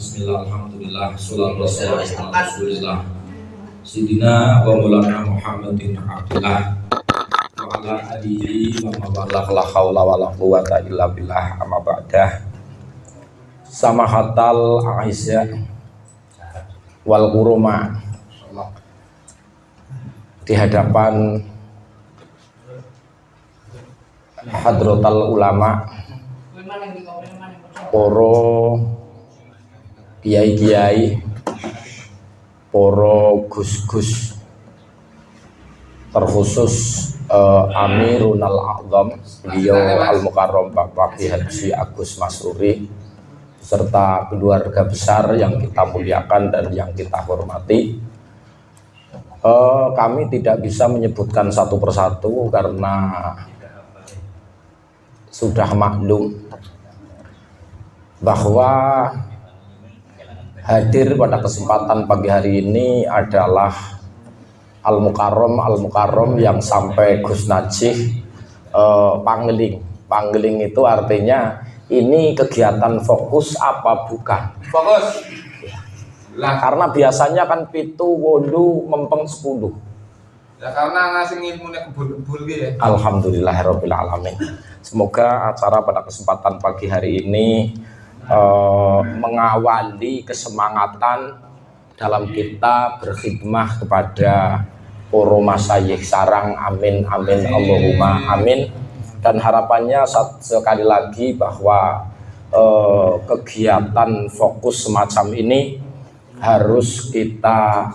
Bismillah, alhamdulillah, salatu wassalamu ala rasulillah Sidina wa maulana Muhammadin abdillah wa ala alihi wa mawalah la hawla wa la quwata illa billah amma ba'dah. Samahatal Aisyah wal kuruma di hadapan hadratal ulama, poro kiai-kiai, poro gus-gus, terkhusus Amirun al-A'zam beliau Al-Mukarram Bapak Kiai Haji Agus Masruri serta keluarga besar yang kita muliakan dan yang kita hormati. Kami tidak bisa menyebutkan satu persatu karena sudah maklum bahwa hadir pada kesempatan pagi hari ini adalah Al-Mukarram yang sampai Gus Najih panggiling itu artinya ini kegiatan fokus apa bukan? Fokus. Lah karena biasanya kan pitu wolu mempeng 10. Ya karena ngasih ilmunya kebul ya. Alhamdulillahirabbil alamin. Semoga acara pada kesempatan pagi hari ini mengawali kesemangatan dalam kita berkhidmah kepada para masyayikh sarang. Amin amin Allahumma amin. Dan harapannya sekali lagi bahwa kegiatan fokus semacam ini harus kita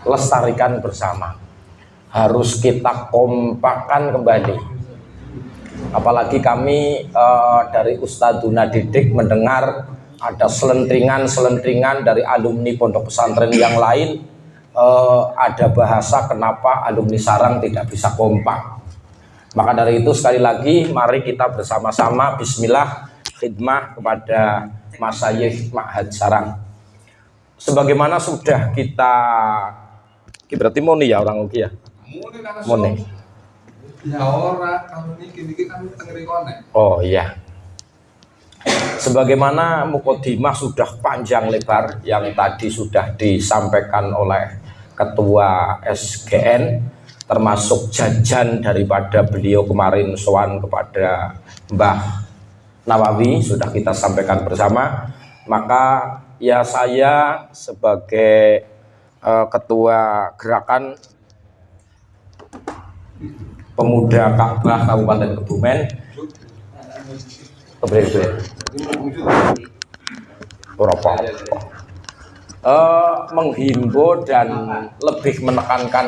lestarikan bersama, harus kita kompakkan kembali. Apalagi kami dari Ustadzuna Didik mendengar ada selentringan dari alumni pondok pesantren yang lain, ada bahasa kenapa alumni sarang tidak bisa kompak. Maka dari itu sekali lagi mari kita bersama-sama bismillah khidmah kepada masyayikh Ma'had Sarang. Sebagaimana sudah kita berarti moni ya orang uki ya. Moni. Ya ora kamu niki kan tengrikone. Oh iya. Sebagaimana mukadimah sudah panjang lebar yang tadi sudah disampaikan oleh Ketua SGN, termasuk jajan daripada beliau kemarin sowan kepada Mbah Nawawi sudah kita sampaikan bersama. Maka ya saya sebagai ketua gerakan pemuda Ka'bah Kabupaten Kebumen menghimbau dan lebih menekankan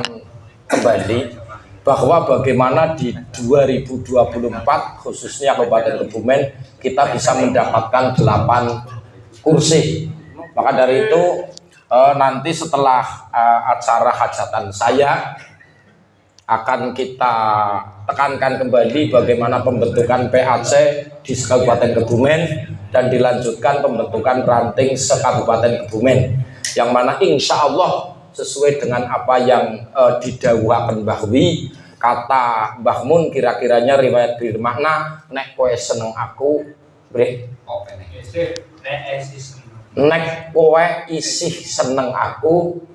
kembali bahwa bagaimana di 2024 khususnya Kabupaten Kebumen kita bisa mendapatkan 8 kursi. Maka dari itu nanti setelah acara hajatan saya akan kita tekankan kembali bagaimana pembentukan PAC di Kabupaten Kebumen dan dilanjutkan pembentukan ranting se-Kabupaten Kebumen, yang mana insya Allah sesuai dengan apa yang didhawuhaken Mbah Wi, kata Mbah Mun kira-kiranya riwayat bermakna nek kowe seneng aku nek kowe isih seneng aku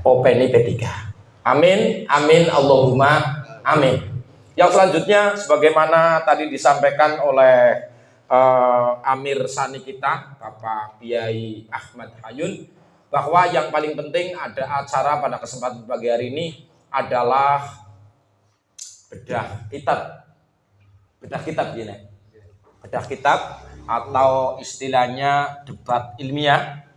openi P3. Amin amin Allahumma amin. Yang selanjutnya sebagaimana tadi disampaikan oleh Amir Sani kita Bapak Kiai Ahmad Hayun, bahwa yang paling penting ada acara pada kesempatan pagi hari ini adalah bedah kitab atau istilahnya debat ilmiah.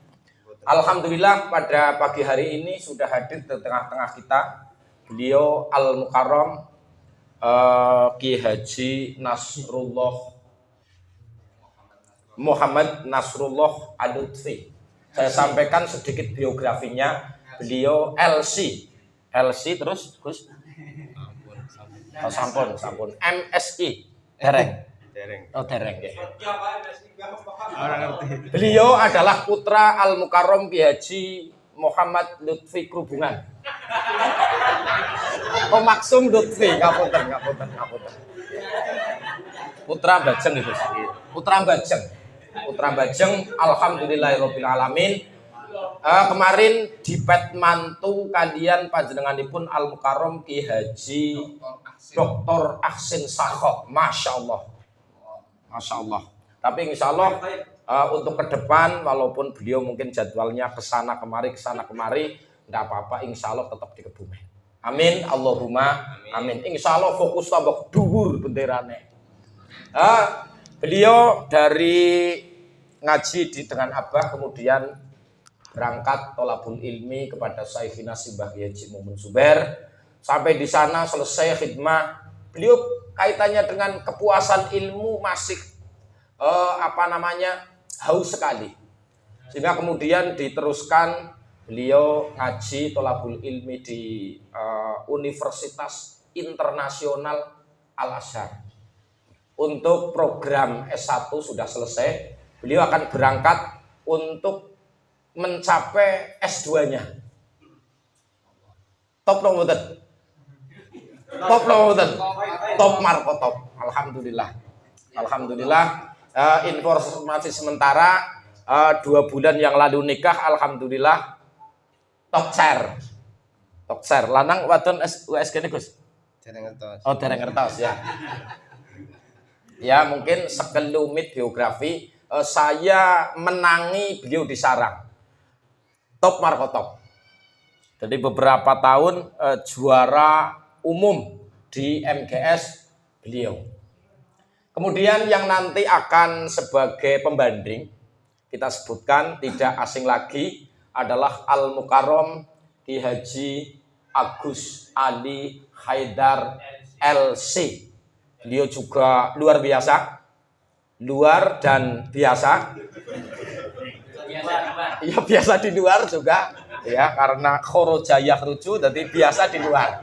Alhamdulillah pada pagi hari ini sudah hadir di tengah-tengah kita beliau Al-Mukarram Kiai Haji Muhammad Nasrullah Al-Lutfi. Saya sampaikan sedikit biografinya. Beliau LC terus Gus. Oh, sampun. MSI dereng. Oh dereng ya. Beliau adalah putra Al-Mukarram Kiai Haji Muhammad Lutfi Krubungan. Oh Maksum Lutfi, ngapunten. Putra Bajeng itu. Putra Bajeng. Putra Bajeng, alhamdulillahirabbil alamin. Kemarin dipet mantu kalian panjenenganipun Al Mukarrom Ki Haji Dr. Ahsin Sakho, masya Allah, masya Allah. Tapi insya Allah untuk ke depan, walaupun beliau mungkin jadwalnya kesana kemari, tidak apa-apa, insya Allah tetap di Kebumen. Amin, Allahumma amin. Insya Allah fokus tambah dhuwur benderane. Beliau dari ngaji dengan Abah, kemudian berangkat tolabul ilmi kepada Syekhina Simbah Haji Mumun Zubair. Sampai di sana selesai khidmah. Beliau kaitannya dengan kepuasan ilmu masih haus sekali. Sehingga kemudian diteruskan beliau ngaji tolabul ilmi di Universitas Internasional Al Azhar. Untuk program S1 sudah selesai. Beliau akan berangkat untuk mencapai S2-nya. Top nomor top marko top. Alhamdulillah. Informasi sementara 2 bulan yang lalu nikah, alhamdulillah top share. Lanang wadon USG ini Gus. Dereng ngertos ya. Ya mungkin sekelumit biografi, saya menangi beliau di sarang. Top marko top. Jadi beberapa tahun juara umum di MGS beliau. Kemudian yang nanti akan sebagai pembanding kita sebutkan tidak asing lagi adalah Al Mukarrom Ki Haji Agus Ali Haidar LC. Beliau juga luar biasa, luar dan biasa. Ya biasa di luar juga ya, karena khoroja yakhruju, jadi biasa di luar.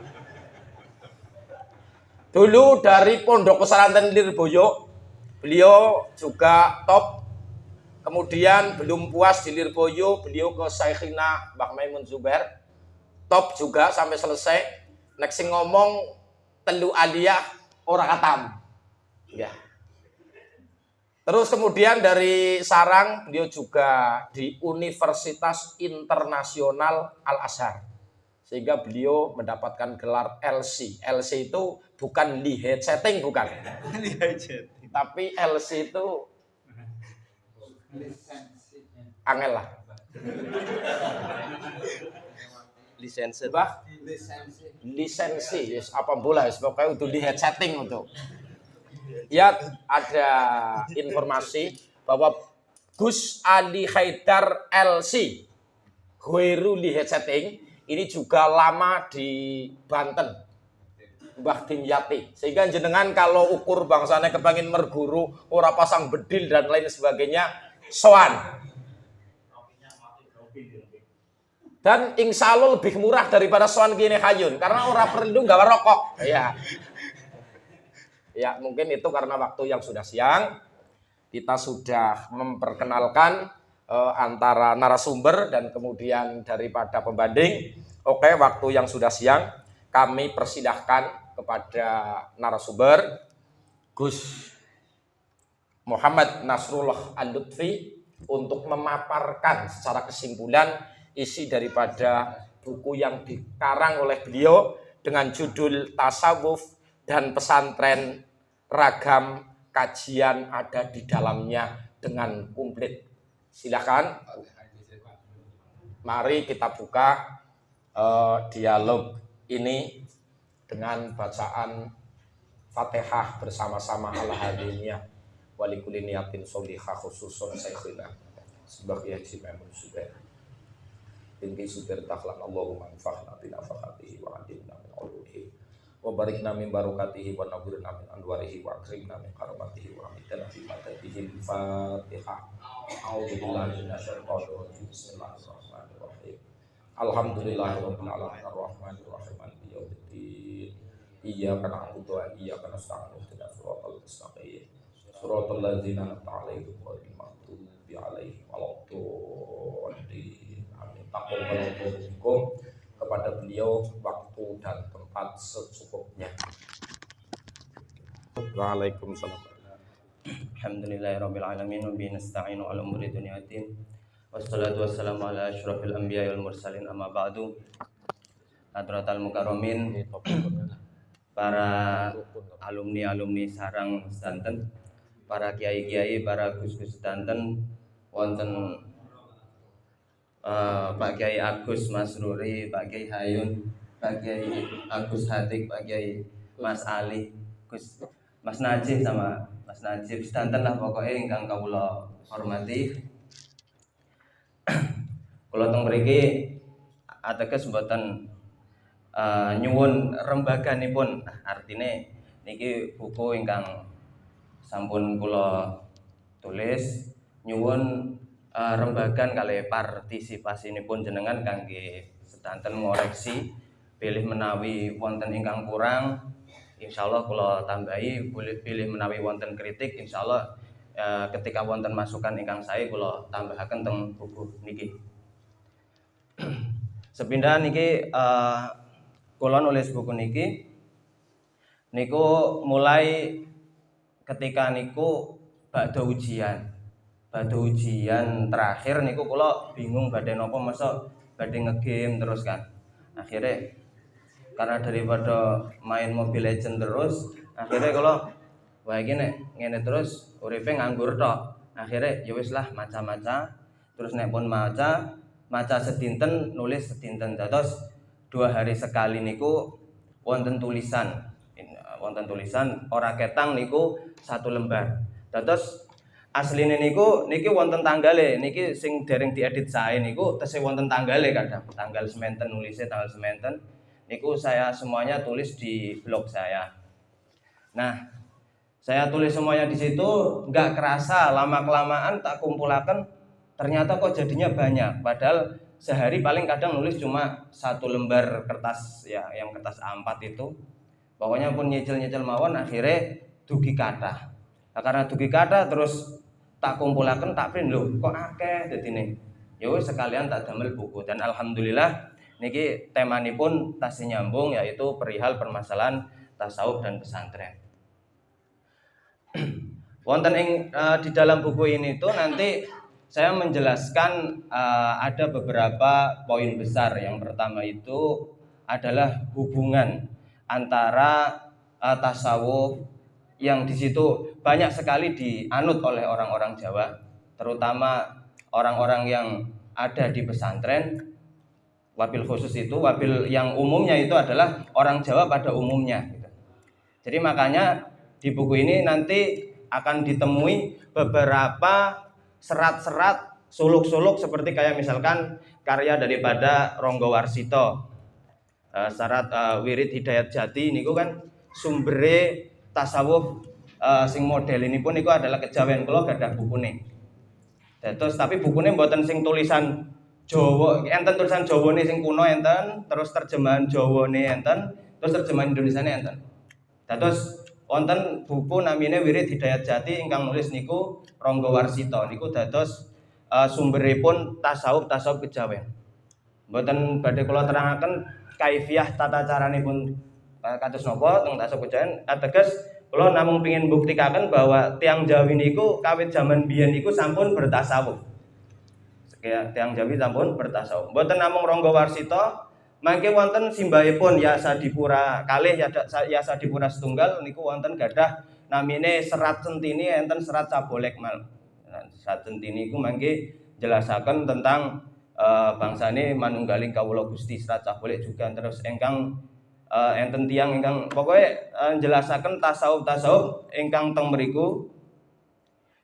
Dulu dari Pondok Pesantren Lirboyo beliau juga top. Kemudian belum puas di Lirboyo, beliau ke Syekhina Mbah Maimun Zubair, top juga sampai selesai. Next ngomong telu aliyah ora katam ya. Terus kemudian dari sarang beliau juga di Universitas Internasional Al Azhar, sehingga beliau mendapatkan gelar LC. LC itu bukan lihat setting, bukan. Tapi LC itu angel lah. Lisensi, yes, apa bola, yes, pokoknya untuk lihat setting untuk. Ya ada informasi bahwa Gus Ali Haidar LC Khairu lihat setting ini juga lama di Banten, Mbah Dimyati, sehingga jenengan kalau ukur bangsane kepengin merguru ora pasang bedil dan lain sebagainya soan. Dan insya Allah lebih murah daripada soan gini Hayun, karena ora perlu gawe rokok ya. Ya mungkin itu karena waktu yang sudah siang, kita sudah memperkenalkan antara narasumber dan kemudian daripada pembanding. Oke, waktu yang sudah siang, kami persilahkan kepada narasumber Gus Muhammad Nasrullah Al-Lutfi untuk memaparkan secara kesimpulan isi daripada buku yang dikarang oleh beliau dengan judul Tasawuf dan Pesantren, ragam kajian ada di dalamnya dengan komplit. Silakan. Mari kita buka dialog ini dengan bacaan Fatihah bersama-sama ala hadiniyah walikulli niyatin sholihah khususun Syekhina sebagai Haji Maimun Zubair binti Zubair tahlan Allahumma anfa'na bi nafaqatihi wa adilna min ulumihi wa barikna min barokatihi wa nawwirna min anwarihi wa akrimna min karamatihi wa amidna fi madadihi. Al-Fatihah. A'udzu billahi minasyaitonir rajim. Bismillahirrahmanirrahim. Alhamdulillahirabbil alamin arrahmanir rahim maliki yaumiddin. Iyyaka na'budu wa iyyaka nasta'in. Ihdinas siratal mustaqim. Siratal ladzina an'amta 'alaihim ghairil maghdubi 'alaihim waladdallin. Amin. Taqabbalallahu kepada beliau waktu dan tempat secukupnya. Waalaikumsalam. Alhamdulillahirabbil alamin wa bihi nasta'inu 'ala umuri dunya waddin. Wassalatu wassalamu ala asyrofil anbiya'i wal mursalin amma ba'du. Hadratal mukarramin, para alumni sarang sedanten, para kiai-kiai, para gus-gus sedanten, wonten Pak Kiai Agus Masruri, Pak Kiai Hayun, Pak Kiai Agus Hatik, Pak Kiai Mas Ali, Mas Najib sama Mas Najib sedanten lah pokoknya ingkang kawula hormati. Kula teng mriki ateges mboten nyuwun rembaganipun, artine niki buku ingkang sampun kula tulis nyuwun rembagan kalih partisipasinipun jenengan kangge sedanten ngoreksi pilih menawi wonten ingkang kurang insyaallah kula tambahi, pilih menawi wonten kritik insyaallah ketika wonten masukan ingkang sae kula tambahaken teng buku niki. Sepindah niki kula nulis buku niki niku mulai ketika niku badhe ujian terakhir niku kula bingung badhe napa masa badhe ngegame terus kan. Akhirnya karena daripada main Mobile Legend terus, akhirnya kula wah iki nek ngene terus uripe nganggur tok. Akhirnya ya wis lah maca-maca, terus nek pun maca sedinten nulis sedinten. Dados 2 hari sekali niku wonten tulisan ora ketang niku 1 lembar. Dados asline niki wonten tanggale, niki sing dereng diedit sae niku tesih wonten tanggale kadang. Tanggal sementen nulisnya tanggal sementen. Niku saya semuanya tulis di blog saya. Nah, saya tulis semuanya di situ, nggak kerasa lama-kelamaan tak kumpulaken ternyata kok jadinya banyak. Padahal sehari paling kadang nulis cuma 1 lembar kertas ya, yang kertas A4 itu. Pokoknya pun nyicil-nyicil mawon akhirnya dugi kathah. Nah, karena dugi kathah terus tak kumpulaken tak print lho kok akeh dadine. Ya wis sekalian tak damel buku dan alhamdulillah niki temanipun tasih nyambung yaitu perihal permasalahan tasawuf dan pesantren. Wonten ing di dalam buku ini tuh nanti saya menjelaskan ada beberapa poin besar. Yang pertama itu adalah hubungan antara tasawuf yang di situ banyak sekali dianut oleh orang-orang Jawa, terutama orang-orang yang ada di pesantren. Wabil khusus itu, wabil yang umumnya itu adalah orang Jawa pada umumnya gitu. Jadi makanya di buku ini nanti akan ditemui beberapa serat-serat, suluk-suluk seperti kayak misalkan karya daripada Ronggo Warsito, syarat Wirid Hidayat Jati niku kan sumbere tasawuf sing model ini pun niku adalah kejawen kula gadah bukune. Terus tapi bukune mboten sing tulisan Jawa, enten tulisan Jawane sing kuno enten, terus terjemahan Jawane enten, terus terjemahan Indonesiane enten. Terus wonten buku namine Wirid Hidayat Jati ingkang nulis niku Ronggo Warsito niku dados sumberipun tasawuf kejawen. Mboten badhe kula terangaken kaifiah tata caranipun kados napa teng tasawuf kejawen, ateges kula namung pengin buktikaken bahwa tiang Jawi niku kawit jaman biyen niku sampun bertasawuf. Tiang Jawi sampun bertasawuf. Mboten namung Ronggo Warsito, mangke wonten simbahipun Yasadipura kalih Yasadipura setunggal niku wonten gadah namine Serat Centini enten Serat Sabolek mal. Serat Centini niku mangke jelasaken tentang bangsane manunggaling kawula Gusti. Serat Sabolek juga terus ingkang enten tiyang ingkang pokoke jelasaken tasawuf ingkang teng mriku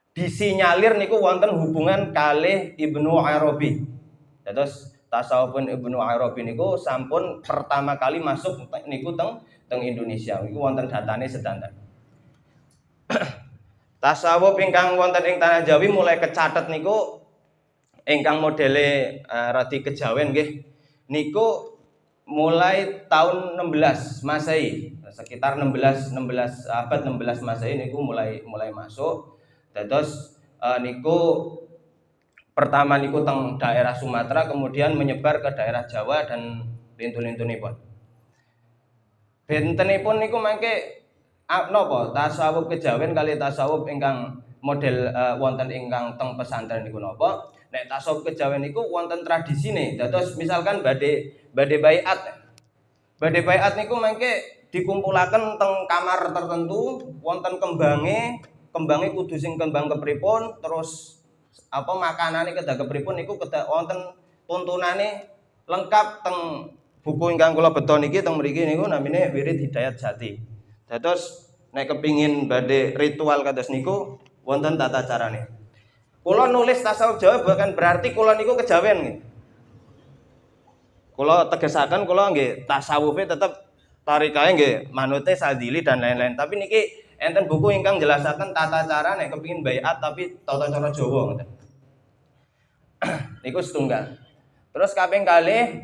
disinyalir niku wonten hubungan kalih Ibnu Arabi. Terus tasawufun Ibnu Arabi niku sampun pertama kali masuk niku teng Indonesia. Niku wonten datane sedanten. Tasawuf ingkang wonten ing tanah Jawi mulai kecatet niku ingkang modele radi kejawen nggih niku mulai tahun 16 Masehi, sekitar 16 abad 16 Masehi niku mulai masuk. Terus niku pertama niku teng daerah Sumatera, kemudian menyebar ke daerah Jawa dan lintu-lintunipun. Bentenipun niku mangke napa tasawuf kejawen kali tasawuf ingkang model wonten ingkang teng pesantren niku napa? Nek tasawuf kejawen niku wonten tradisine. Dados misalkan badhe baiat. Badhe baiat niku mangke dikumpulaken teng kamar tertentu, wonten kembange kudu sing kembang kepripun, terus apa makanane kedah kepripun niku kedah wonten tuntunane lengkap teng buku ingkang kula beto niki teng mriki niku namine Wirid Hidayat Jati. Dados nek kepingin badhe ritual kados niku wonten tata carane. Kula nulis tasawuf Jawa bukan berarti kula niku kejawen nggih. Kula tegesaken kula nggih tasawufe tetep tarikae nggih manute Sadzili dan lain-lain. Tapi niki enten buku ingkang jelasaken tata cara nek kepingin baiat tapi tata cara Jawa ngoten. Niku setunggal. Terus kaping kalih,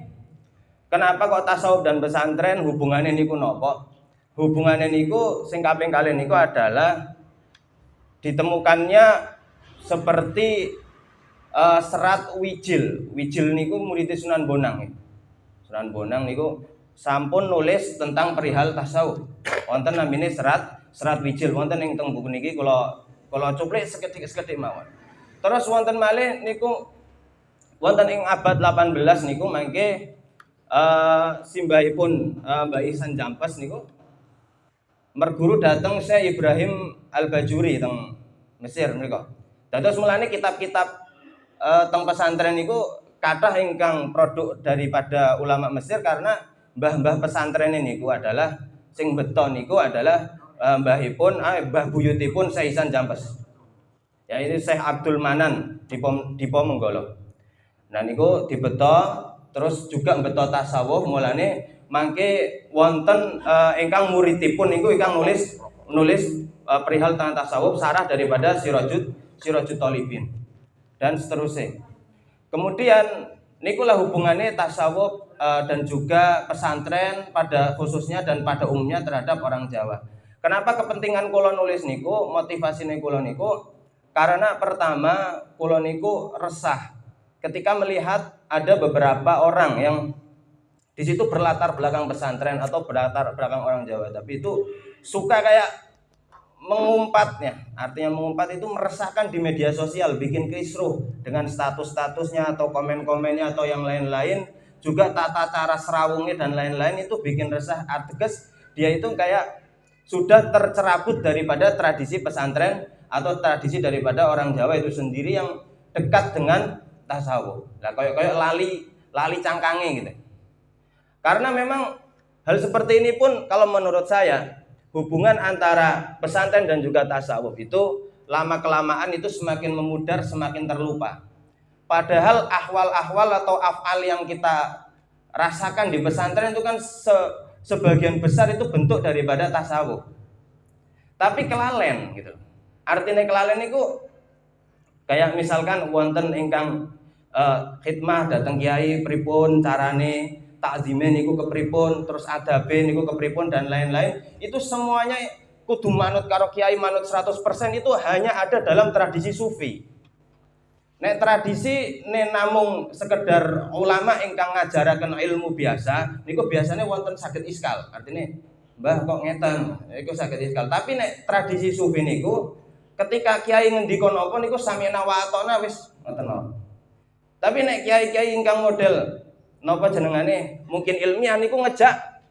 kenapa kok tasawuf dan pesantren hubungannya niku nopo? Hubungannya niku sing kaping kalih niku adalah ditemukannya seperti serat wijil. Wijil niku murid Sunan Bonang. Sunan Bonang niku sampun nulis tentang perihal tasawuf. Wonten namine serat wijil wonten ing teng buku niki kula cuplik sekedhik mawon. Terus wonten malih niku wonten ing abad 18 niku mangke simbahipun Mbak Ihsan Jampes niku merguru dateng Syekh Ibrahim Al-Bajuri teng Mesir mriku. Dados mulane kitab-kitab teng pesantren niku kathah ingkang produk daripada ulama Mesir karena mbah-mbah pesantren niku adalah sing beto niku adalah mbah buyutipun Syekh Ihsan Jampes. Ya ini Syekh Abdul Manan Dipo Menggolo. Nah niku dibeto terus juga beto tasawuf mulane mangke wonten ingkang muridipun niku ingkang nulis perihal tentang tasawuf sarah daripada Sirajut Thalibin dan seterusnya. Kemudian nikulah hubungannya tasawuf dan juga pesantren pada khususnya dan pada umumnya terhadap orang Jawa. Kenapa kepentingan kula nulis niku, motivasine kula niku karena pertama kula niku resah ketika melihat ada beberapa orang yang di situ berlatar belakang pesantren atau berlatar belakang orang Jawa, tapi itu suka kayak mengumpatnya. Artinya mengumpat itu meresahkan di media sosial, bikin kisruh dengan status-statusnya atau komen-komennya atau yang lain-lain, juga tata cara serawungnya dan lain-lain itu bikin resah. Artinya dia itu kayak sudah tercerabut daripada tradisi pesantren atau tradisi daripada orang Jawa itu sendiri yang dekat dengan tasawuf. Lah kayak lali cangkange gitu. Karena memang hal seperti ini pun kalau menurut saya hubungan antara pesantren dan juga tasawuf itu lama kelamaan itu semakin memudar, semakin terlupa. Padahal ahwal-ahwal atau af'al yang kita rasakan di pesantren itu kan sebagian besar itu bentuk daripada tasawuf. Tapi kelalen gitu. Artinya kelalen itu kayak misalkan wonten ingkang khidmah datang kiai pripun carane takzime niku kepripun, terus adabe niku kepripun dan lain-lain, itu semuanya kudu manut karo kiai, manut 100% itu hanya ada dalam tradisi sufi. Nek tradisi namung sekedar ulama ingkang ngajaraken ilmu biasa niku biasanya wonten saged iskal. Artinya mbah kok ngeten niku saged iskal. Tapi nek tradisi sufi niku ketika kiai ngendika napa niku samina wa atona wis ngoten mawon. Tapi nek kiai-kiai ingkang model napa jenengane mungkin ilmiah niku ngejak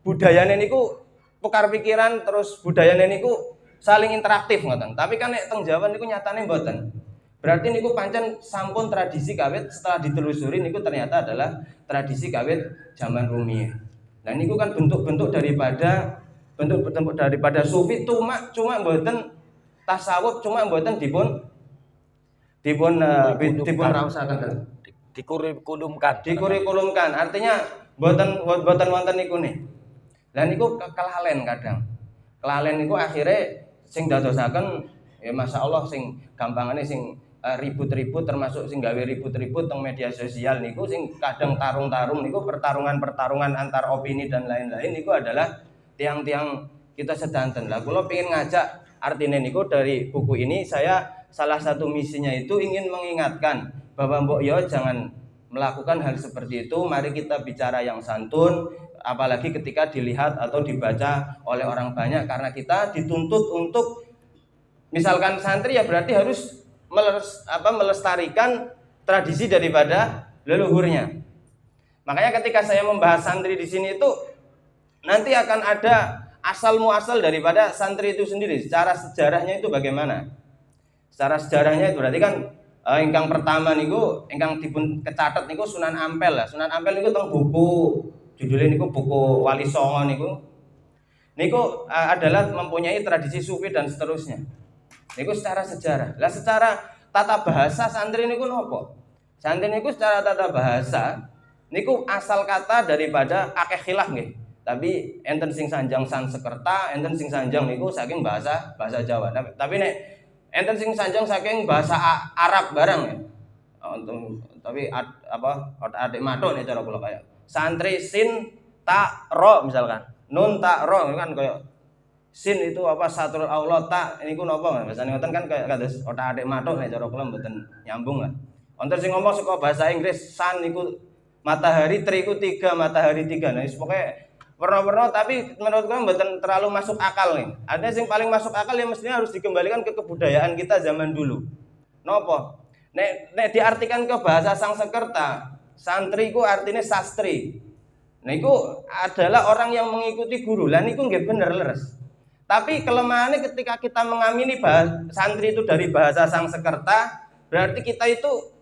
budayane niku tukar pikiran terus budayane niku saling interaktif ngoten. Tapi kan nek teng Jawa niku nyatane mboten. Berarti niku pancen sampun tradisi kawit setelah ditelusuri niku ternyata adalah tradisi kawit zaman Rumiyah. Nah niku kan bentuk-bentuk daripada sufi cuma mboten tasawuf, cuma mboten dipun raosaken. Dikurikulumkan. Artinya mboten wonten niku nih. Lah niku kelalen kadang. Kelalen niku akhirnya sing dadosaken ya masyaallah sing gampangane sing ribut-ribut termasuk sing gawe ribut-ribut teng media sosial niku sing kadang tarung-tarung niku pertarungan antar opini dan lain-lain niku adalah tiang-tiang kita sedanten. Lah kula pengin ngajak artine niku dari buku ini saya salah satu misinya itu ingin mengingatkan bahwa mbok yo jangan melakukan hal seperti itu. Mari kita bicara yang santun, apalagi ketika dilihat atau dibaca oleh orang banyak karena kita dituntut untuk misalkan santri ya berarti harus melestarikan tradisi daripada leluhurnya. Makanya ketika saya membahas santri di sini itu nanti akan ada asal muasal daripada santri itu sendiri. Secara sejarahnya itu bagaimana? Secara sejarahnya itu berarti kan ingkang pertama niku ingkang dipun kecatet niku Sunan Ampel lah. Sunan Ampel niku teng buku judulnya niku buku Wali Songo niku adalah mempunyai tradisi sufi dan seterusnya. Niku secara sejarah. Lah secara tata bahasa santri niku nopo? Santri niku secara tata bahasa niku asal kata daripada akeh khilaf nggih. Tapi enten sing sanjang Sanskerta, enten sing sanjang niku saking bahasa Jawa. Tapi nek enten sing sanjang saking bahasa Arab barang ya. Tapi adik matuk nek cara kula kaya. Santri sin ta ro misalkan. Nun ta ro kan kaya sin itu satrul aula ta niku napa bahasane ngoten kan kaya kados adik matuk nek cara kula mboten nyambung lah. Wonten sing ngomong saka bahasa Inggris sun niku matahari, tri ku 3, matahari 3. Nah, pokoknya warna-warna tapi menurut gue mboten terlalu masuk akal nih. Ada yang paling masuk akal yang mestinya harus dikembalikan ke kebudayaan kita zaman dulu. Nopo? Nek diartikan ke bahasa Sanskerta, santri ku artinya sastri. Nah, itu adalah orang yang mengikuti guru. Lah niku nggih bener leres. Tapi kelemahannya ketika kita mengamini santri itu dari bahasa Sanskerta, berarti kita itu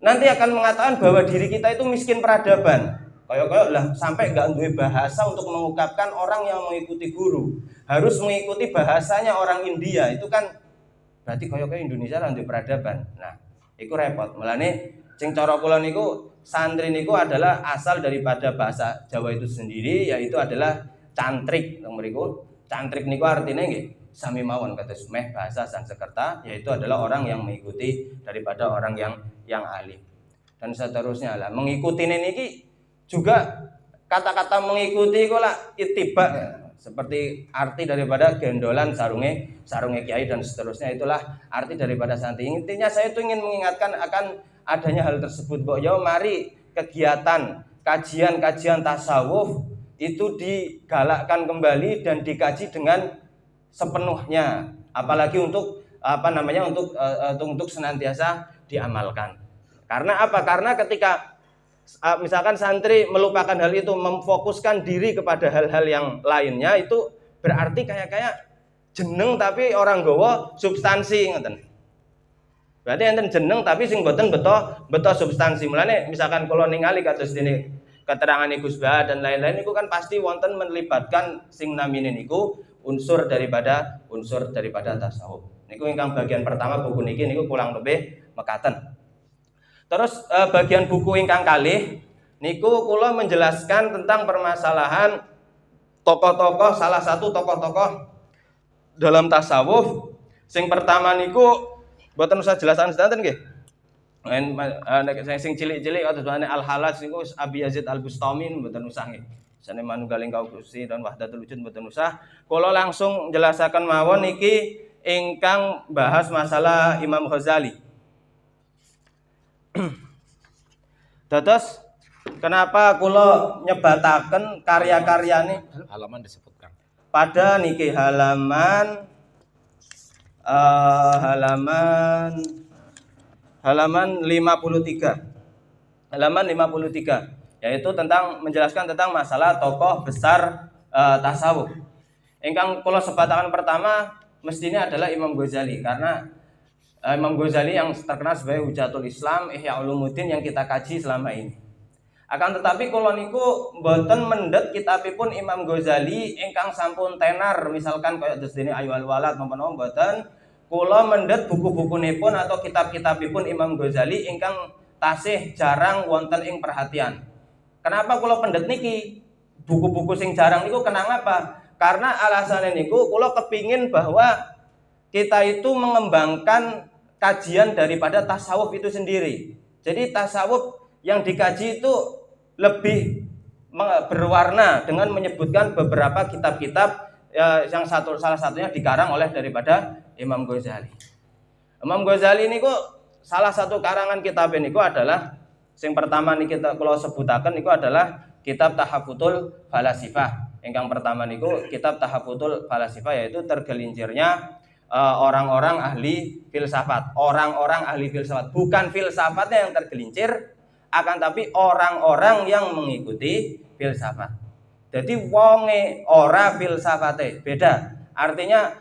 nanti akan mengatakan bahwa diri kita itu miskin peradaban. Kayak lah sampai nggak duwe bahasa untuk mengungkapkan orang yang mengikuti guru. Harus mengikuti bahasanya orang India. Itu kan berarti kayak Indonesia lan duwe peradaban. Nah, iku repot. Mulane sing cara kula niku santri niku adalah asal daripada bahasa Jawa itu sendiri, yaitu adalah cantrik. Mriku cantrik niku artinya nggih sami mawon kados meh bahasa Sanskerta, yaitu adalah orang yang mengikuti daripada orang yang ahli. Dan seterusnya lah. Mengikuti niki juga kata-kata mengikuti kok lah ittiba ya. Seperti arti daripada gendolan sarunge kiai dan seterusnya, itulah arti daripada santri. Intinya saya itu ingin mengingatkan akan adanya hal tersebut. Bahwa mari kegiatan kajian tasawuf itu digalakkan kembali dan dikaji dengan sepenuhnya, apalagi untuk untuk senantiasa diamalkan. Karena apa? Karena ketika misalkan santri melupakan hal itu, memfokuskan diri kepada hal-hal yang lainnya, itu berarti kayak jeneng tapi orang gowo substansi ngoten. Berarti enten jeneng tapi sing boten beto substansi. Mulane misalkan kula ningali kados dene keterangan Gus Bah dan lain-lain itu kan pasti wonten melibatkan sing namine niku unsur daripada tasawuf. Niku ingkang bagian pertama buku niki niku kurang lebih mekaten. Terus bagian buku ingkang kalih niku kula menjelaskan tentang permasalahan salah satu tokoh-tokoh dalam tasawuf. Sing pertama niku mboten usah jelasan sedanten nggih. Sing cilik-cilik kados Al-Halaj niku Abi Yazid Al-Bustami mboten usah nggih. Sane manunggaling kausi dan wahdatul wujud mboten usah. Kula langsung jelasaken mawon niki ingkang bahas masalah Imam Ghazali. Dados kenapa kula nyebataken karya-karyane halaman disebutkan pada niki halaman 53. Halaman 53 yaitu tentang menjelaskan tentang masalah tokoh besar tasawuf. Ingkang kula sebataken pertama mestinya adalah Imam Ghazali, karena Imam Ghazali yang terkenal sebagai Hujatul Islam, Ihya Ulumuddin yang kita kaji selama ini. Akan tetapi kula niku mboten mendhet kitabipun Imam Ghazali ingkang sampun tenar, misalkan kaya dene Ayyuhal Walad menapa mboten. Kula mendhet buku-bukunipun atau kitab-kitabipun Imam Ghazali ingkang tasih jarang wonten ing perhatian. Kenapa kula pendhet niki? Buku-buku sing jarang niku kenapa? Karena alasannya niku kula kepingin bahwa kita itu mengembangkan kajian daripada tasawuf itu sendiri. Jadi tasawuf yang dikaji itu lebih berwarna dengan menyebutkan beberapa kitab-kitab yang salah satunya dikarang oleh daripada Imam Ghazali. Imam Ghazali niku salah satu karangan kitab niku adalah sing pertama niki kita kula sebutaken niku adalah kitab Tahaffutul Falasifah. Ingkang pertama niku kitab Tahaffutul Falasifah, yaitu tergelincirnya orang-orang ahli filsafat. Orang-orang ahli filsafat, bukan filsafatnya yang tergelincir, akan tapi orang-orang yang mengikuti filsafat. Jadi wonge ora filsafate, beda. Artinya,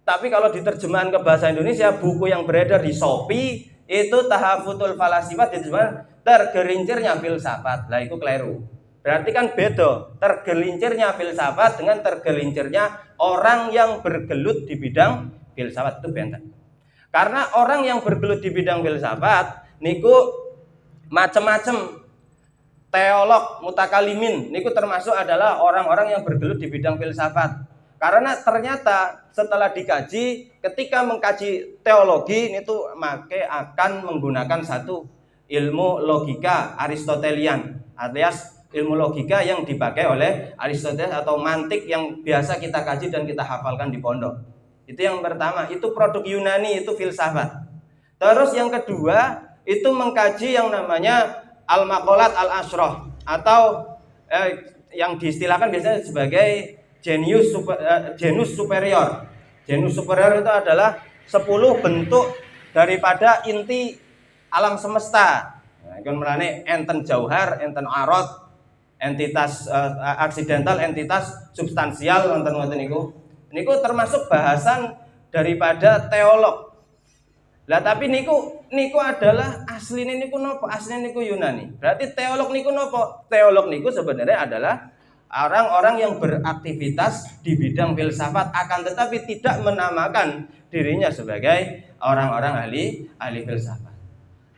tapi kalau diterjemahkan ke bahasa Indonesia, buku yang beredar di Shopee itu Tahafutul Falasifat, diterjemahkan tergelincirnya filsafat. Lah itu keliru. Berarti kan beda tergelincirnya filsafat dengan tergelincirnya orang yang bergelut di bidang filsafat, itu benten. Karena orang yang bergelut di bidang filsafat niku macam-macam. Teolog, mutakalimin niku termasuk adalah orang-orang yang bergelut di bidang filsafat. Karena ternyata setelah dikaji, ketika mengkaji teologi itu make akan menggunakan satu ilmu logika Aristotelian, alias ilmu logika yang dipakai oleh Aristoteles atau mantik yang biasa kita kaji dan kita hafalkan di pondok. Itu yang pertama, itu produk Yunani, itu filsafat. Terus yang kedua, itu mengkaji yang namanya al-maqalat al-ashrah atau yang diistilahkan biasanya sebagai genus superior. Genus superior itu adalah 10 bentuk daripada inti alam semesta. Nah, itu melane enten jauhar, enten arad, entitas aksidental, entitas substansial, wonten niku. Niku termasuk bahasan daripada teolog. Lah tapi niku adalah asline niku nopo? Asline niku Yunani. Berarti teolog niku nopo? Teolog niku sebenarnya adalah orang-orang yang beraktivitas di bidang filsafat, akan tetapi tidak menamakan dirinya sebagai orang-orang ahli filsafat.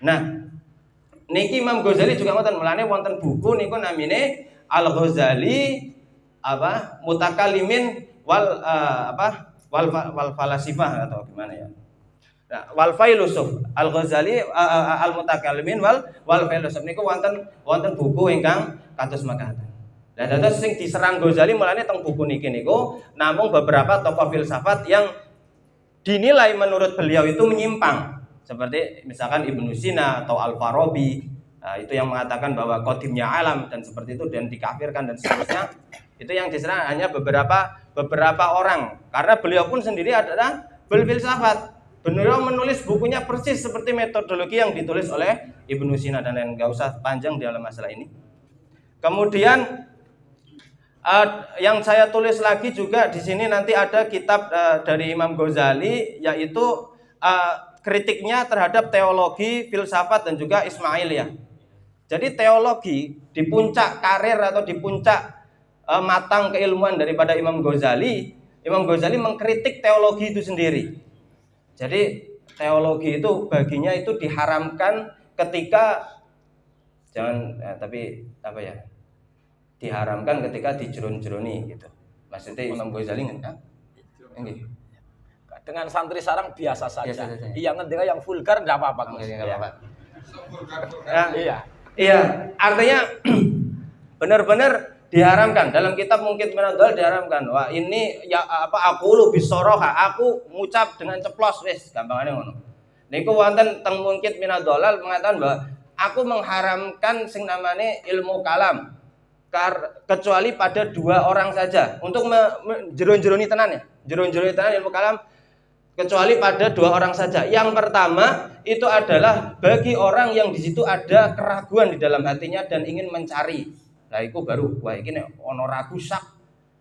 Nah, niki Imam Ghazali juga wonten buku niku namine Al-Ghazali Mutakalimin wal falasifah atau gimana ya. Nah, wal filosof Al-Ghazali al-Mutakallimin wal filosof niku wonten buku ingkang kados makaten. Lah dados sing diserang Ghazali mulane teng buku niki niku namung beberapa tokoh filsafat yang dinilai menurut beliau itu menyimpang. Seperti misalkan Ibnu Sina atau Al-Farabi. Nah, itu yang mengatakan bahwa qadimnya alam dan seperti itu dan dikafirkan dan seterusnya. Itu yang diserang hanya beberapa orang. Karena beliau pun sendiri adalah filsafat. Beliau menulis bukunya persis seperti metodologi yang ditulis oleh Ibnu Sina dan lain, nggak usah panjang di dalam masalah ini. Kemudian yang saya tulis lagi juga di sini nanti ada kitab dari Imam Ghazali, yaitu kritiknya terhadap teologi, filsafat dan juga Ismailiyah. Jadi teologi di puncak karir atau di puncak matang keilmuan daripada Imam Ghazali mengkritik teologi itu sendiri. Jadi teologi itu baginya itu diharamkan ketika diharamkan ketika dijerun-jeruni gitu. Maksudnya Imam Ghazali nggak? Dengan santri sarang biasa saja. Iya, ngendika yang vulgar enggak apa-apa. Iya, artinya benar-benar diharamkan. Dalam kitab Mungkit Minadul diharamkan. Wah, ini ya aku lu bisoroha, aku ngucap dengan ceplos wis, gampangane ngono. Niku wonten teng Mungkit Minadul mengatakan bahwa aku mengharamkan sing namane ilmu kalam kecuali pada 2 orang saja. Untuk jeron-jeroni tenan ya. Jeron-jeroni tenan ilmu kalam kecuali pada 2 orang saja. Yang pertama itu adalah bagi orang yang di situ ada keraguan di dalam hatinya dan ingin mencari. Lah iku baru wah iki nek ana ragu sak.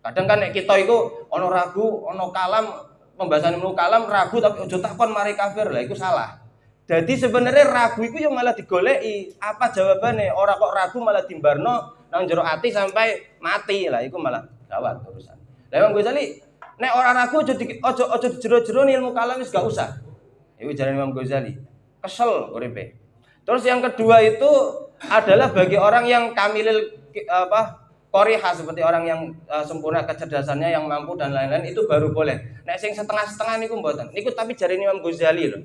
Kadang kan nek kita iku ana ragu, ana kalam, pembahasan ilmu kalam ragu tapi ojo takon mari kafir. Lah iku salah. Jadi sebenarnya ragu iku yo malah digoleki. Apa jawabannya? Ora kok ragu malah dimbarno nang jero ati sampai mati. Lah iku malah gawat urusan. Lah Imam Ghazali nek ora ragu ojo jero-jero ilmu kalam wis gak usah. Iku jaran Imam Ghazali. Kesel uripe. Terus yang kedua itu adalah bagi orang yang kamilil qoriha, seperti orang yang sempurna kecerdasannya, yang mampu dan lain-lain, itu baru boleh. Nek sing setengah-setengah niku mboten. Niku tapi jare Imam Ghazali lho.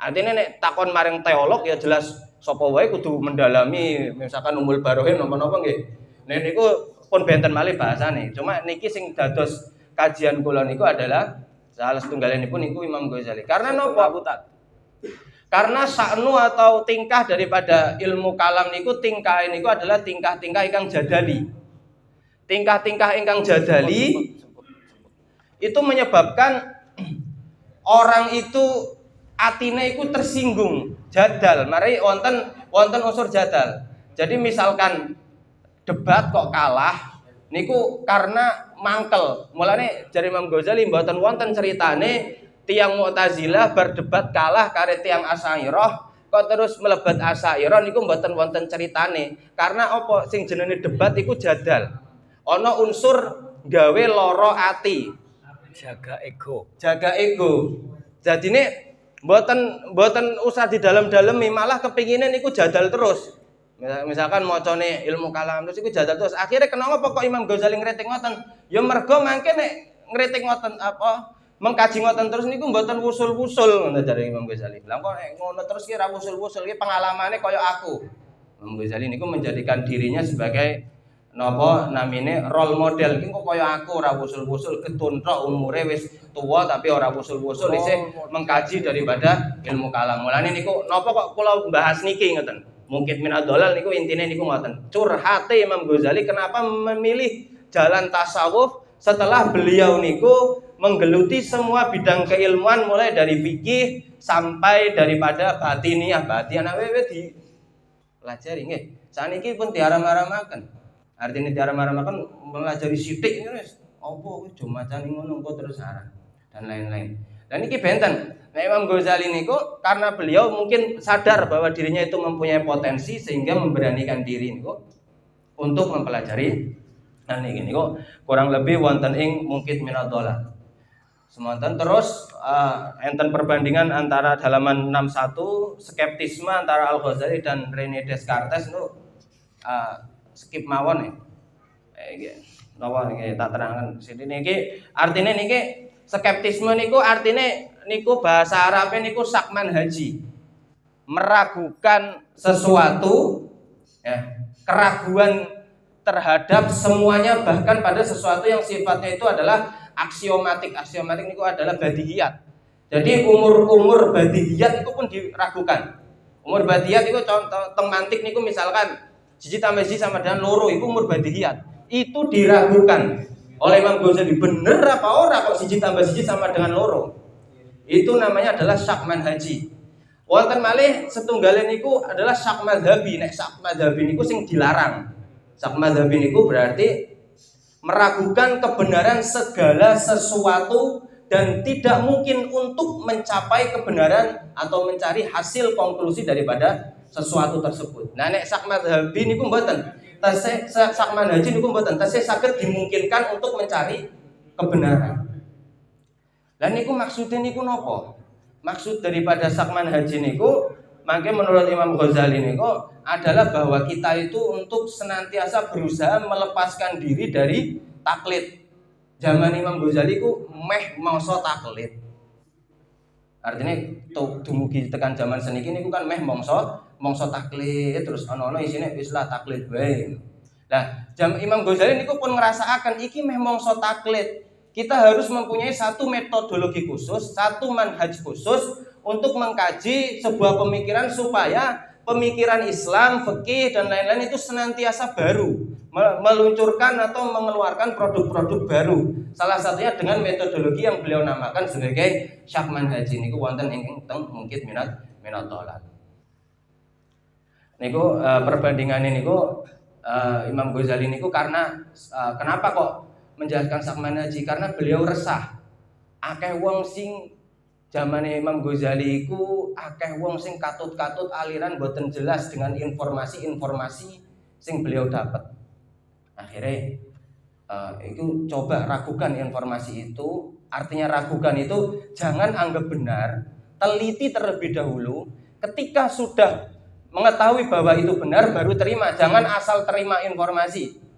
Artinya nek takon maring teolog ya jelas sapa wae kudu mendalami misalkan Ummul Barohin napa-napa nggih. Nek niku pun benten malih bahasane. Cuma niki sing dados kajian kula niku adalah salah setunggalanipun niku Imam Ghazali. Karena napa? Karena saknu atau tingkah daripada ilmu kalam niku tingkah niku adalah tingkah-tingkah ingkang jadali. Tingkah-tingkah ingkang jadali itu menyebabkan orang itu atine iku tersinggung, jadal. Mari wonten unsur jadal. Jadi misalkan debat kok kalah niku karena mangkel. Mulane jare Imam Ghazali mboten wonten ceritane tiang Mu'tazilah berdebat kalah kare tiang Asy'ariyah kok terus mlebet Asy'ariyah niku mboten wonten ceritane. Karena apa sing jenenge debat iku jadal. Ana unsur gawe lara ati, Jaga ego. jaga ego. Jadine mboten usah di dalam-dalemi, malah kepingine niku jadal terus. Misalkan macane ilmu kalam terus iku jadal terus. Akhirnya kenapa kok Imam Ghazali ngritik ngoten? Ya mergo mangke nek ngritik ngoten apa mengkaji ngoten terus niku mboten wusul-wusul ngono jare Imam Ghazali. Lah kok ngono terus ki ra wusul-wusul ki pengalamane kaya aku. Imam Ghazali niku menjadikan dirinya sebagai napa namine role model. Ki kok kaya aku ora wusul-wusul ketuntok umure wis tua tapi ora wusul-wusul isih mengkaji daripada ilmu kalam. Mulane niku napa kok kula bahas niki ngoten. Mungkin min adolal niku intine niku ngoten. Curhate Imam Ghazali kenapa memilih jalan tasawuf setelah beliau niku menggeluti semua bidang keilmuan mulai dari fikih sampai daripada batiniah, wewe di pelajari nggih. Saniki pun diaram-aramaken. Artinya diaram-aramaken melajari sithik niku wis apa wis do macani ngono engko terus arah dan lain-lain. Dan iki benten. Nah, Imam Ghazali niku karena beliau mungkin sadar bahwa dirinya itu mempunyai potensi sehingga memberanikan diri niku untuk mempelajari niki niku kurang lebih wonten ing mungkin minadhalal. Semonten terus enten perbandingan antara halaman 61 skeptisme antara Al-Ghazali dan René Descartes itu skip mawon ya. Iki napa niki tak terangkan sini niki artine niki skeptisme niku artine niku bahasa Arabe niku sakman haji. Meragukan sesuatu ya, keraguan terhadap semuanya bahkan pada sesuatu yang sifatnya itu adalah aksiomatik. Aksiomatik itu adalah badihiyat. Jadi umur badihiyat itu pun diragukan. Umur badihiyat itu contoh temantik niku misalkan siji tambah siji sama dengan loro itu umur badihiyat. Itu diragukan oleh Imam Ghazali. Bener apa ora kok siji tambah siji sama dengan loro? Itu namanya adalah syak manhaji. Wonten malih setunggalnya niku adalah syak madhabi. Nek syak madhabi niku sing dilarang. Syak madhabi niku berarti meragukan kebenaran segala sesuatu dan tidak mungkin untuk mencapai kebenaran atau mencari hasil konklusi daripada sesuatu tersebut. Nah nek sak madhabi niku mboten. Tasih sak manhaji niku mboten. Tasih saged dimungkinkan untuk mencari kebenaran. Lah niku maksudnya niku napa? Maksud daripada sak manhaji niku mangke menurut Imam Ghazali niku adalah bahwa kita itu untuk senantiasa berusaha melepaskan diri dari taklid. Zaman Imam Ghazali ku meh mangsa taklid. Artinya dumugi tekan zaman seniki niku kan meh mangsa taklid terus ana-ana isine wis lah taklid wae. Lah, Imam Ghazali niku pun ngrasakaken iki meh mangsa taklid. Kita harus mempunyai satu metodologi khusus, satu manhaj khusus untuk mengkaji sebuah pemikiran supaya pemikiran Islam, fikih dan lain-lain itu senantiasa baru, meluncurkan atau mengeluarkan produk-produk baru. Salah satunya dengan metodologi yang beliau namakan sebagai syak manhaji niku wonten ing mungkin minat tolak. Niku perbandingannya niku Imam Ghazali niku karena kenapa kok menjelaskan syak manhaji? Karena beliau resah. Akeh wong sing zamane Imam Ghazali iku akeh wong sing katut-katut aliran boten jelas dengan informasi-informasi sing beliau dapat. Akhirnya itu coba ragukan informasi itu. Artinya ragukan itu jangan anggap benar, teliti terlebih dahulu. Ketika sudah mengetahui bahwa itu benar baru terima, jangan asal terima informasi.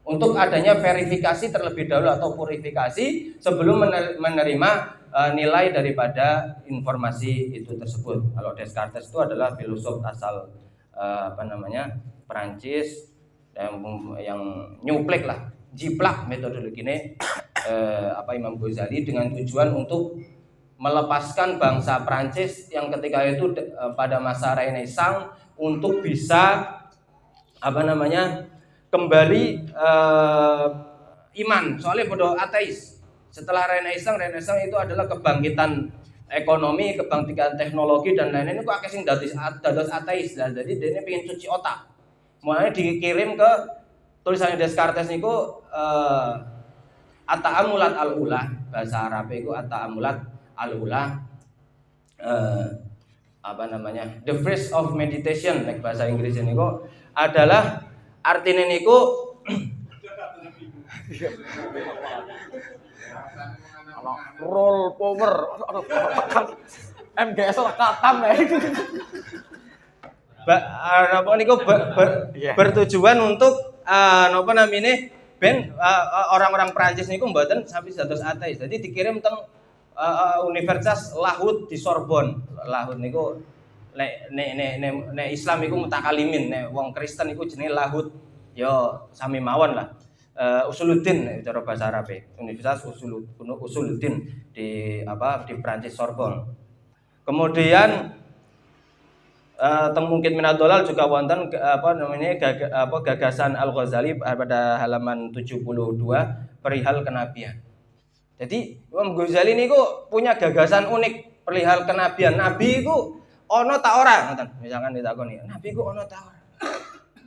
Untuk adanya verifikasi terlebih dahulu atau purifikasi sebelum menerima nilai daripada informasi itu tersebut. Kalau Descartes itu adalah filosof asal Perancis yang nyuplek lah, jiplak metodologi ini Imam Ghazali dengan tujuan untuk melepaskan bangsa Perancis yang ketika itu pada masa Renaissance untuk bisa kembali iman, soalnya bodoh ateis. Setelah Renaissance itu adalah kebangkitan ekonomi, kebangkitan teknologi dan lain-lain itu akeh sing dados ateis lah. Jadi dene pengen cuci otak. Mulane dikirim ke tulisannya Descartes niku at-ta'ammulat al-ula, bahasa Arab itu at-ta'ammulat al-ula, the phrase of meditation, like bahasa Inggris niku adalah artinya niku roll power MGS ora katam ya. Napa niku bertujuan untuk napa namine ben orang-orang Prancis niku mboten sampai dados ateis. Jadi dikirim teng Universitas Lahud di Sorbonne. Lahud niku nek Islam iku mutakalimin, nek wong Kristen iku jenenge Lahud. Ya sami mawon lah. Usuluddin cara bahasa Arab. Universitas Usuluddin di Prancis Sorbonne. Kemudian mungkin minadolal juga wonten gagasan Al-Ghazali pada halaman 72 perihal kenabian. Jadi Imam Ghazali niku punya gagasan unik perihal kenabian. Nabi iku ono ta ora ngoten. Misalkan ditakoni, nabi iku ono ta ora?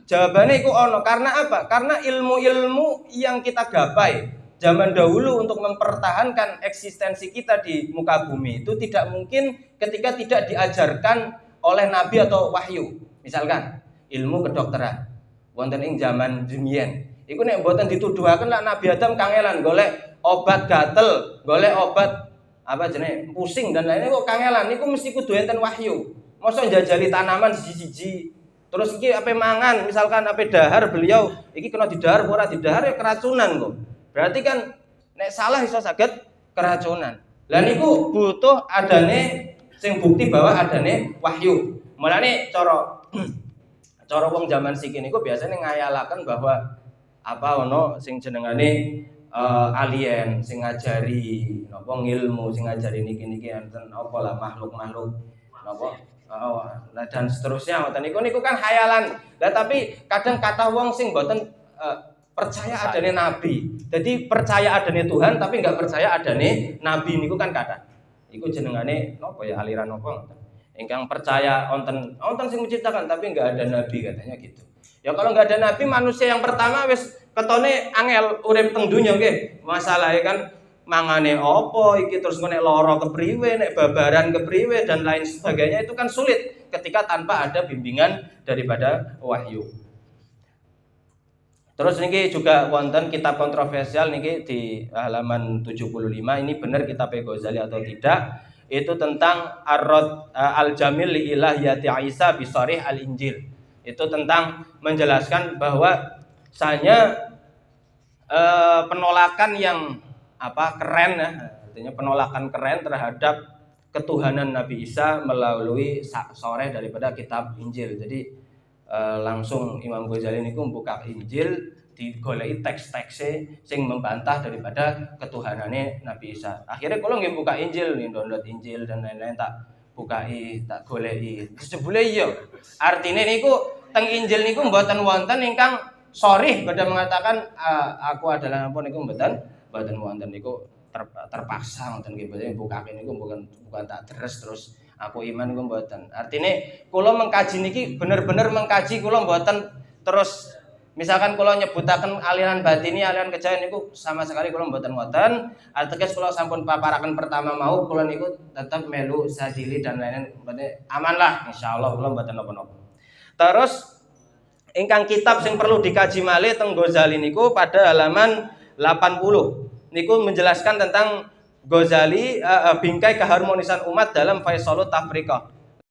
Jawabannya iku ono. Karena apa? Karena ilmu-ilmu yang kita gapai zaman dahulu untuk mempertahankan eksistensi kita di muka bumi itu tidak mungkin ketika tidak diajarkan oleh nabi atau wahyu. Misalkan ilmu kedokteran wonten ing zaman rumiyin iku nek mboten dituduhaken lah Nabi Adam kangelan golek obat gatel, golek obat pusing dan lainnya kok kangelan niku mesti kudu enten wahyu. Mosok njajali tanaman siji-siji terus iki ape mangan misalkan ape dahar beliau iki kena didahar ora didahar ya keracunan kok. Berarti kan nek salah iso saged keracunan. Lah niku butuh adane sing bukti bahwa adane wahyu. Mulane cara wong zaman siki niku biasanya ngayalaken bahwa ono sing jenengane alien sing ngajari napa ilmu sing ngajari niki enten apa lah makhluk-makhluk napa dan seterusnya ngoten niku kan khayalan. Lah tapi kadang kata wong sing mboten percaya adane nabi. Jadi percaya adane Tuhan tapi enggak percaya adane nabi niku kan kata. Iku jenengane napa ya aliran napa ngoten. Ingkang percaya wonten sing menciptakan tapi enggak ada nabi katanya gitu. Ya kalau enggak ada nabi manusia yang pertama wis ketone angel urip teng donya nggih. Masalahe kan mangane apa iki terus nek lara kepriwe, nek babaran kepriwe dan lain sebagainya itu kan sulit ketika tanpa ada bimbingan daripada wahyu. Terus niki juga wonten kitab kontroversial niki di halaman 75 ini benar kitab Ghazali atau tidak? Itu tentang Ar-Rad Al-Jamil li Ilahiyati Isa bi Sharih Al-Injil. Itu tentang menjelaskan bahwa hanya penolakan yang keren ya, artinya penolakan keren terhadap ketuhanan Nabi Isa melalui shareh daripada kitab Injil. Jadi langsung Imam Ghazali niku membuka Injil digoleki teks-tekse sing membantah daripada ketuhanane Nabi Isa. Akhirnya kalau nggih buka Injil, nih download Injil dan lain-lain tak bukai, tak goleki. Jebule iya. Artine niku teng Injil niku mboten wonten ingkang sharih pada mengatakan aku adalah apa niku mboten wonten niku terpaksa ngoten nggih mboten bukake niku bukan tak deres terus aku iman niku mboten. Artine kula mengkaji niki bener-bener mengkaji kula mboten terus misalkan kula nyebutaken aliran batini, aliran kejawen niku sama sekali kula mboten wonten. Ateges kula sampun paparaken pertama mau kula niku tetep melu sadili dan lain-lain aman lah insyaallah kula mboten napa-napa. Terus ingkang kitab sing perlu dikaji malih teng Ghazali niku pada halaman 80. Niku menjelaskan tentang Ghazali bingkai keharmonisan umat dalam Faisalut Tafriqah.